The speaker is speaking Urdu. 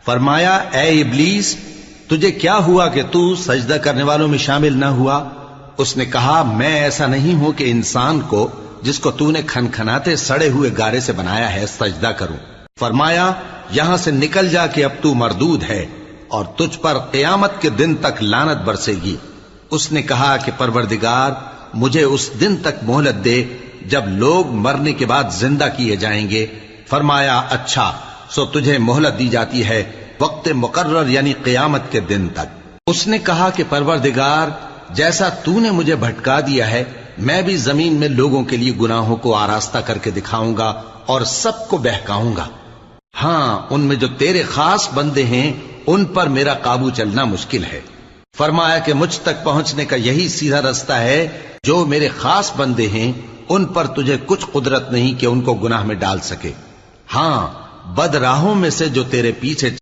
فرمایا اے ابلیس تجھے کیا ہوا کہ تو سجدہ کرنے والوں میں شامل نہ ہوا؟ اس نے کہا میں ایسا نہیں ہوں کہ انسان کو جس کو تو نے کھنکھناتے سڑے ہوئے گارے سے بنایا ہے سجدہ کروں۔ فرمایا یہاں سے نکل جا کہ اب تو مردود ہے اور تجھ پر قیامت کے دن تک لعنت برسے گی۔ اس نے کہا کہ پروردگار مجھے اس دن تک مہلت دے جب لوگ مرنے کے بعد زندہ کیے جائیں گے۔ فرمایا اچھا سو تجھے مہلت دی جاتی ہے وقت مقرر یعنی قیامت کے دن تک۔ اس نے کہا کہ پروردگار جیسا تو نے مجھے بھٹکا دیا ہے میں بھی زمین میں لوگوں کے لیے گناہوں کو آراستہ کر کے دکھاؤں گا اور سب کو بہکاؤں گا۔ ہاں ان میں جو تیرے خاص بندے ہیں ان پر میرا قابو چلنا مشکل ہے۔ فرمایا کہ مجھ تک پہنچنے کا یہی سیدھا رستہ ہے، جو میرے خاص بندے ہیں ان پر تجھے کچھ قدرت نہیں کہ ان کو گناہ میں ڈال سکے۔ ہاں بد راہوں میں سے جو تیرے پیچھے